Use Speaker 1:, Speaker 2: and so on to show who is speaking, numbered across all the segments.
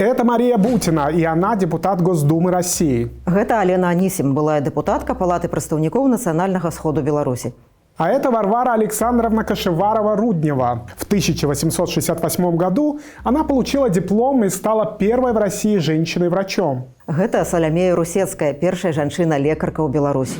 Speaker 1: Это Мария Бутина, и она депутат Госдумы России.
Speaker 2: Гэта Алена Анисим, былая депутатка Палаты прадстаўнікоў Нацыянальнага сходу Беларуси.
Speaker 1: А это Варвара Александровна Кашеварова-Руднева. В 1868 году она получила диплом и стала первой в России женщиной-врачом.
Speaker 2: Гэта Салямея Русецкая, первая женщина-лекарка в Беларуси.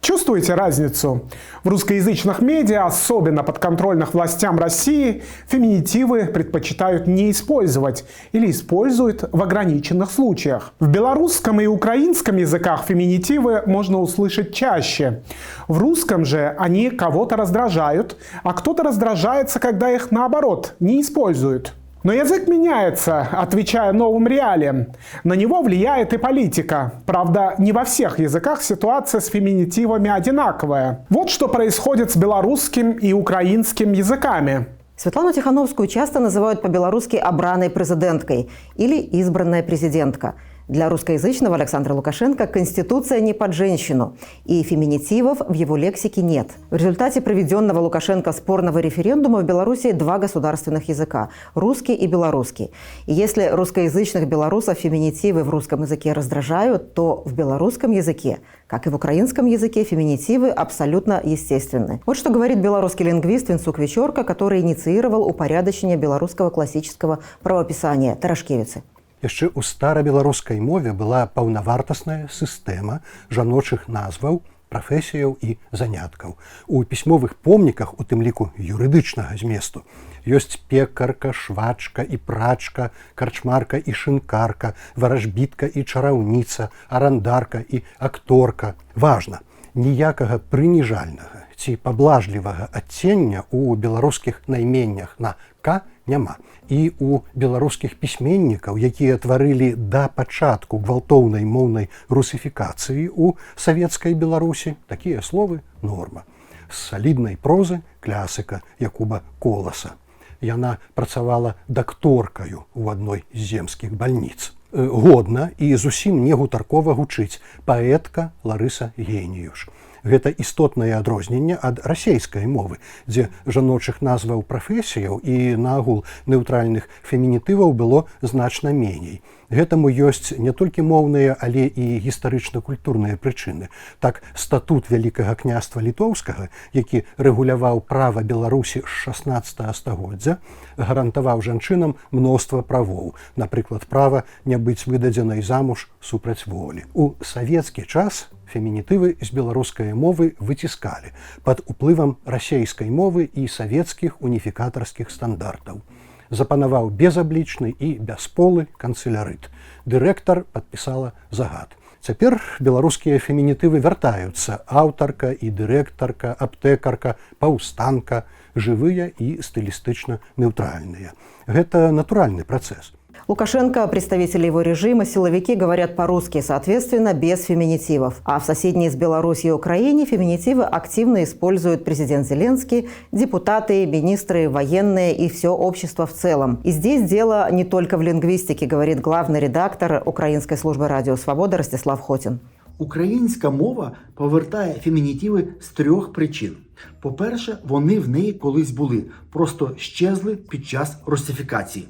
Speaker 1: Чувствуете разницу? В русскоязычных медиа, особенно подконтрольных властям России, феминитивы предпочитают не использовать или используют в ограниченных случаях. В белорусском и украинском языках феминитивы можно услышать чаще. В русском же они кого-то раздражают, а кто-то раздражается, когда их наоборот не используют. Но язык меняется, отвечая новым реалиям. На него влияет и политика. Правда, не во всех языках ситуация с феминитивами одинаковая. Вот что происходит с белорусским и украинским языками.
Speaker 2: Светлану Тихановскую часто называют по-белорусски «обраной президенткой» или «избранная президентка». Для русскоязычного Александра Лукашенко Конституция не под женщину, и феминитивов в его лексике нет. В результате проведенного Лукашенко спорного референдума в Беларуси два государственных языка – русский и белорусский. И если русскоязычных белорусов феминитивы в русском языке раздражают, то в белорусском языке, как и в украинском языке, феминитивы абсолютно естественны. Вот что говорит белорусский лингвист Винцук Вечорка, который инициировал упорядочение белорусского классического правописания Тарашкевицы.
Speaker 3: Яшчэ ў старабеларускай мове была паўнавартасная сістэма жаночых назваў, прафесіяў і заняткаў. У пісьмовых помніках, у тым ліку юрыдычнага зместу, ёсць пекарка, швачка і прачка, карчмарка і шынкарка, варажбітка і чараўніца, арандарка і акторка. Важна, ніякага прыніжальнага ці паблажлівага адцення ў беларускіх найменнях на «к» няма. І у беларускіх пісьменнікаў, якія тварылі да пачатку гвалтоўнай моўнай русіфікацыі ў савецкай Беларусі, такія словы норма. З саліднай прозы клясыка Якуба Коласа. Яна працавала дакторкаю ў адной з земскіх бальніц. Годна і зусім не гутаркова гучыць паэтка Ларыса Геніюш. Гэта істотнае адрозненне ад расейскай мовы, дзе жаночых назваў прафесіяў і наогул нейтральных фемінітываў было значна меней. Гэтаму ёсць не толькі моўныя, але і гістарычна-культурныя прычыны. Так, статут Вялікага княства Літоўскага, які рэгуляваў права Беларусі з 16 стагоддзя, гарантаваў жанчынам мноства правоў, напрыклад, права не быць выдадзенай замуж супраць волі. У савецкі час фемінітывы з беларускай мовы выціскалі пад уплывам расейскай мовы і савецкіх уніфікатарскіх стандартаў. Запанаваў безаблічны і бясполы канцелярыт. Дырэктар падпісала загад. Цяпер беларускія фемінітывы вяртаюцца: аўтарка і дырэктарка, аптэкарка, паўстанка, жывыя і стылістычна нейтральныя. Гэта натуральны працэс.
Speaker 2: Лукашенко, представители его режима, силовики говорят по-русски, соответственно, без феминитивов. А в соседней с Беларусью и Украине феминитивы активно используют президент Зеленский, депутаты, министры, военные и все общество в целом. И здесь дело не только в лингвистике, говорит главный редактор Украинской службы радио «Свобода» Ростислав Хотін.
Speaker 4: Українська мова повертає фемінітиви з трьох причин. По-перше, вони в неї колись були, просто щезли під час русифікації.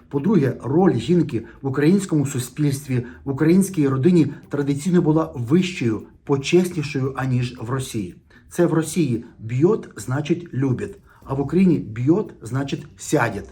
Speaker 4: По-друге, роль жінки в українському суспільстві, в українській родині традиційно була вищою, почеснішою, аніж в Росії. Це в Росії «б'єт» значить «любить», а в Україні «б'єт» значить «сядет».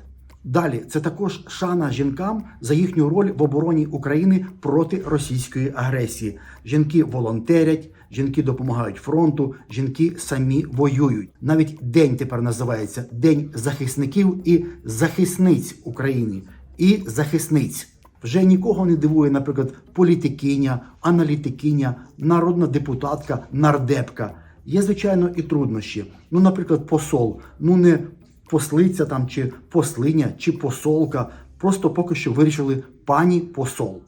Speaker 4: Далі, це також шана жінкам за їхню роль в обороні України проти російської агресії. Жінки волонтерять, жінки допомагають фронту, жінки самі воюють. Навіть день тепер називається День захисників і захисниць України. І захисниць. Вже нікого не дивує, наприклад, політикиня, аналітикиня, народна депутатка, нардепка. Є, звичайно, і труднощі. Наприклад, посол. Не послиця там, чи послиня, чи посолка. Просто поки що вирішили пані посол.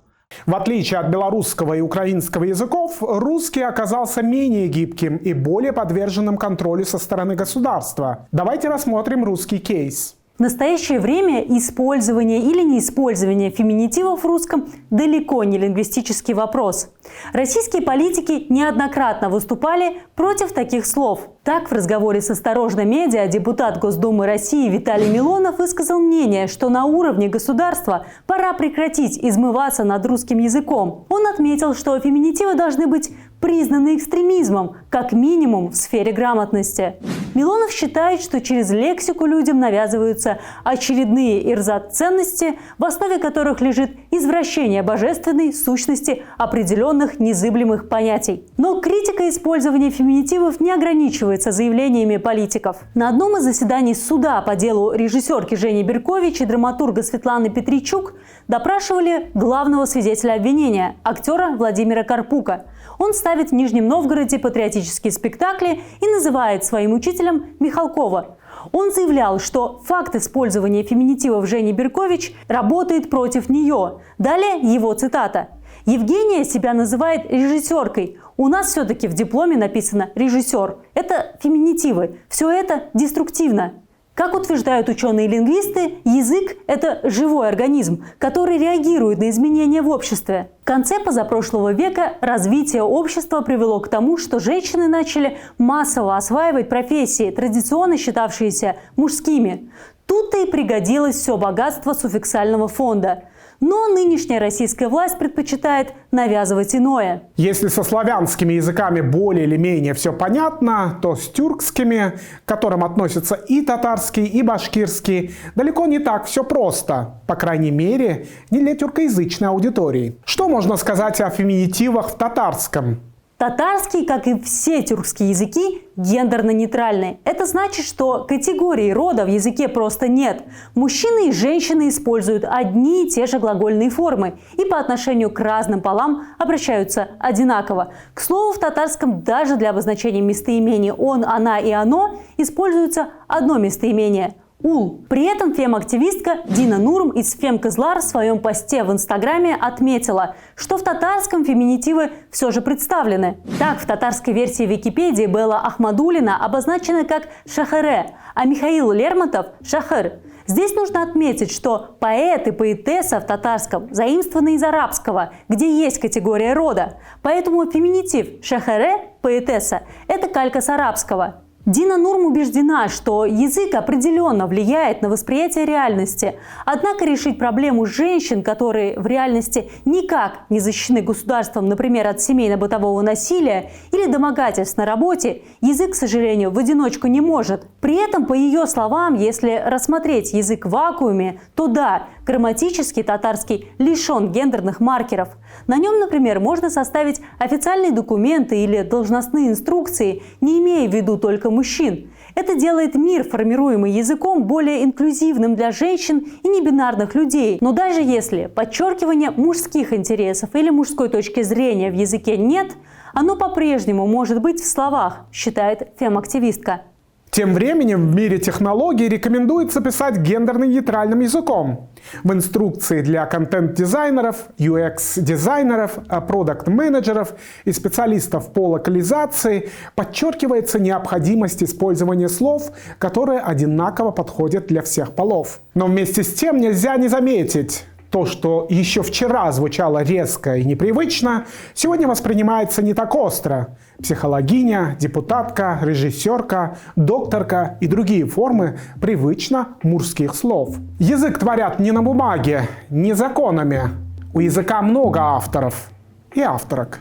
Speaker 1: В отличие от белорусского и украинского языков, русский оказался менее гибким и более подверженным контролю со стороны государства. Давайте рассмотрим русский кейс.
Speaker 5: В настоящее время использование или неиспользование феминитивов в русском далеко не лингвистический вопрос. Российские политики неоднократно выступали против таких слов. Так, в разговоре с «Осторожно медиа» депутат Госдумы России Виталий Милонов высказал мнение, что на уровне государства пора прекратить измываться над русским языком. Он отметил, что феминитивы должны быть признаны экстремизмом, как минимум в сфере грамотности. Милонов считает, что через лексику людям навязываются очередные ирзат-ценности, в основе которых лежит извращение божественной сущности определенных незыблемых понятий. Но критика использования феминитивов не ограничивается заявлениями политиков. На одном из заседаний суда по делу режиссерки Жени Беркович и драматурга Светланы Петричук допрашивали главного свидетеля обвинения, актера Владимира Карпука. Он ставит в Нижнем Новгороде патриотические спектакли и называет своим учителем Михалкова. Он заявлял, что факт использования феминитивов Жени Беркович работает против нее. Далее его цитата. «Евгения себя называет режиссеркой. У нас все-таки в дипломе написано «режиссер». Это феминитивы. Все это деструктивно». Как утверждают ученые-лингвисты, язык – это живой организм, который реагирует на изменения в обществе. В конце позапрошлого века развитие общества привело к тому, что женщины начали массово осваивать профессии, традиционно считавшиеся мужскими. Тут-то и пригодилось все богатство суффиксального фонда. Но нынешняя российская власть предпочитает навязывать иное.
Speaker 1: Если со славянскими языками более или менее все понятно, то с тюркскими, к которым относятся и татарский, и башкирский, далеко не так все просто. По крайней мере, не для тюркоязычной аудитории. Что можно сказать о феминитивах в татарском?
Speaker 5: Татарский, как и все тюркские языки, гендерно-нейтральный. Это значит, что категории рода в языке просто нет. Мужчины и женщины используют одни и те же глагольные формы и по отношению к разным полам обращаются одинаково. К слову, в татарском даже для обозначения местоимений «он», «она» и «оно» используется одно местоимение – «ул». При этом фем-активистка Дина Нурм из Фем-Кызлар в своем посте в Инстаграме отметила, что в татарском феминитивы все же представлены. Так, в татарской версии Википедии Белла Ахмадулина обозначена как «шахере», а Михаил Лермонтов – «шахер». Здесь нужно отметить, что поэт и поэтесса в татарском заимствованы из арабского, где есть категория рода. Поэтому феминитив «шахере» – поэтесса – это калька с арабского. Дина Нурм убеждена, что язык определенно влияет на восприятие реальности. Однако решить проблему женщин, которые в реальности никак не защищены государством, например, от семейно-бытового насилия или домогательств на работе, язык, к сожалению, в одиночку не может. При этом, по ее словам, если рассмотреть язык в вакууме, то да, грамматически татарский лишен гендерных маркеров. На нем, например, можно составить официальные документы или должностные инструкции, не имея в виду только мужчин. Это делает мир, формируемый языком, более инклюзивным для женщин и небинарных людей. Но даже если подчеркивания мужских интересов или мужской точки зрения в языке нет, оно по-прежнему может быть в словах, считает фем-активистка.
Speaker 1: Тем временем в мире технологий рекомендуется писать гендерно-нейтральным языком. В инструкции для контент-дизайнеров, UX-дизайнеров, продакт-менеджеров и специалистов по локализации подчеркивается необходимость использования слов, которые одинаково подходят для всех полов. Но вместе с тем нельзя не заметить, то, что еще вчера звучало резко и непривычно, сегодня воспринимается не так остро. Психологиня, депутатка, режиссерка, докторка и другие формы привычно мужских слов. Язык творят не на бумаге, не законами. У языка много авторов и авторок.